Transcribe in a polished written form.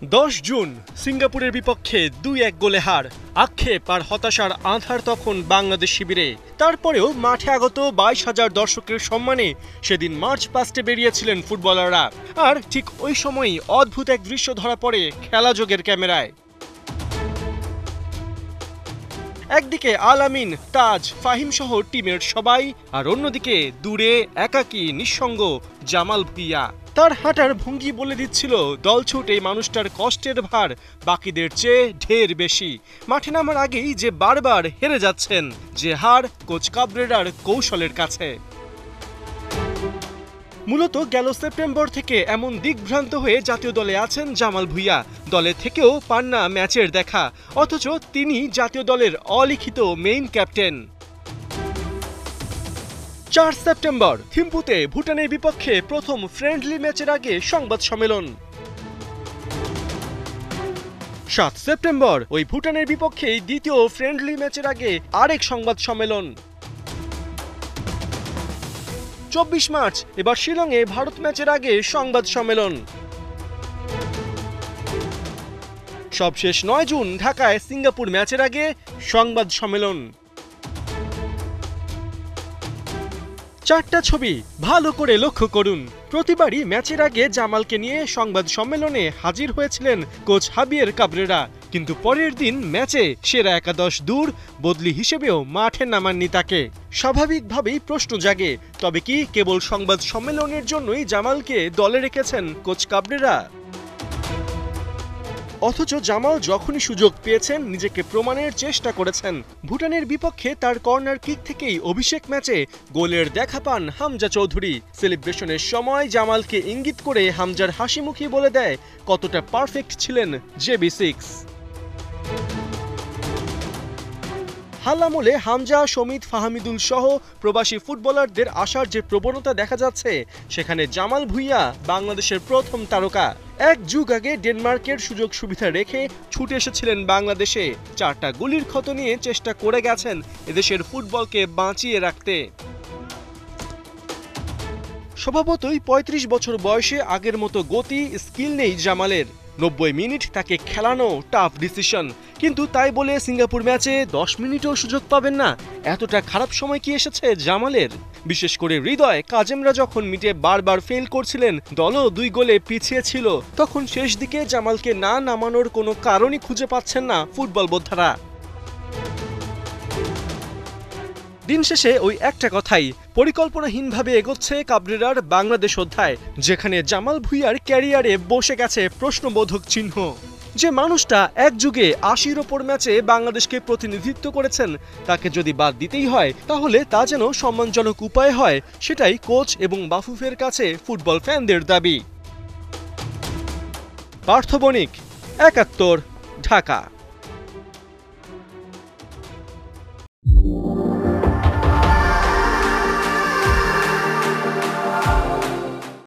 10 June সিঙ্গাপুরের বিপক্ষে 2-1 গোলে হার। আক্ষেপ আর হতাশার আঁধার তখন বাংলাদেশ শিবিরে। তারপরেও মাঠে আগত 22,000 দর্শকের সম্মানে সেদিন মার্চ পাস্টে বেরিয়েছিলেন ফুটবলাররা। আর ঠিক ওই সময়ই অদ্ভুত এক দৃশ্য ধরা পড়ে খেলাযোগের ক্যামেরায়। একদিকে আল আমিন, তাজ, ফাহিম সহ টিমের সবাই, আর অন্যদিকে দূরে একাকী নিঃসঙ্গ জামাল ভুঁইয়া। তার হাঁটার ভঙ্গি বলে দিচ্ছিল দলছুট এই মানুষটার কষ্টের ভার বাকিদের চেয়ে ঢের বেশি। মাঠে নামার আগেই যে বারবার হেরে যাচ্ছেন, যে হার কোচ কাবরেরার কৌশলের কাছে। মূলত গেল সেপ্টেম্বর থেকে এমন দিকভ্রান্ত হয়ে জাতীয় দলে আছেন জামাল ভুঁইয়া। দলে থেকেও পান না ম্যাচের দেখা, অথচ তিনি জাতীয় দলের অলিখিত মেইন ক্যাপ্টেন। 4 সেপ্টেম্বর থিম্পুতে ভুটানের বিপক্ষে প্রথম ফ্রেন্ডলি ম্যাচের আগে সংবাদ সম্মেলন। 7 সেপ্টেম্বর ওই ভুটানের বিপক্ষে দ্বিতীয় ফ্রেন্ডলি ম্যাচের আগে আরেক সংবাদ সম্মেলন। 24 মার্চ এবার শিলংয়ে ভারত ম্যাচের আগে সংবাদ সম্মেলন। সবশেষ 9 জুন ঢাকায় সিঙ্গাপুর ম্যাচের আগে সংবাদ সম্মেলন। 4টা ছবি ভালো করে লক্ষ্য করুন। প্রতিবারই ম্যাচের আগে জামালকে নিয়ে সংবাদ সম্মেলনে হাজির হয়েছিলেন কোচ হাবিয়ের কাবরেরা, কিন্তু পরের দিন ম্যাচে সেরা একাদশ দূর, বদলি হিসেবেও মাঠে নামাননি তাকে। স্বাভাবিকভাবেই প্রশ্ন জাগে, তবে কি কেবল সংবাদ সম্মেলনের জন্যই জামালকে দলে রেখেছেন কোচ কাবরেরা? অথচ জামাল যখনই সুযোগ পেয়েছেন নিজেকে প্রমাণের চেষ্টা করেছেন। ভুটানের বিপক্ষে তার কর্নার কিক থেকেই অভিষেক ম্যাচে গোলের দেখা পান হামজা চৌধুরী। সেলিব্রেশনের সময় জামালকে ইঙ্গিত করে হামজার হাসিমুখী বলে দেয় কতটা পারফেক্ট ছিলেন JB6। হাল্লামোলে হামজা, সমিত, ফাহামিদুল সহ প্রবাসী ফুটবলারদের আসার যে প্রবণতা দেখা যাচ্ছে, সেখানে জামাল ভুঁইয়া বাংলাদেশের প্রথম তারকা। এক যুগ আগে ডেনমার্কের সুযোগ সুবিধা রেখে ছুটে এসেছিলেন বাংলাদেশে। 4টা গুলির ক্ষত নিয়ে চেষ্টা করে গেছেন এদেশের ফুটবলকে বাঁচিয়ে রাখতে। স্বভাবতই 35 বছর বয়সে আগের মতো গতি, স্কিল নেই জামালের। 90 মিনিট তাকে খেলানো টাফ ডিসিশন, কিন্তু তাই বলে সিঙ্গাপুর ম্যাচে 10 মিনিটও সুযোগ পাবেন না? এতটা খারাপ সময় কি এসেছে জামালের? বিশেষ করে হৃদয় কাজেমরা যখন মিটে বারবার ফেল করছিলেন, দলও 2 গোলে পিছিয়ে ছিল, তখন শেষ দিকে জামালকে না নামানোর কোনো কারণই খুঁজে পাচ্ছেন না ফুটবল বোদ্ধারা। দিন শেষে ওই একটা কথাই, পরিকল্পনাহীনভাবে এগোচ্ছে কাবরেরার বাংলাদেশ অধ্যায়, যেখানে জামাল ভুঁইয়ার ক্যারিয়ারে বসে গেছে প্রশ্নবোধক চিহ্ন। যে মানুষটা এক যুগে 80-র ওপর ম্যাচে বাংলাদেশকে প্রতিনিধিত্ব করেছেন, তাকে যদি বাদ দিতেই হয় তাহলে তা যেন সম্মানজনক উপায় হয়, সেটাই কোচ এবং বাফুফের কাছে ফুটবল ফ্যানদের দাবি। পার্থ বণিক, 71, ঢাকা।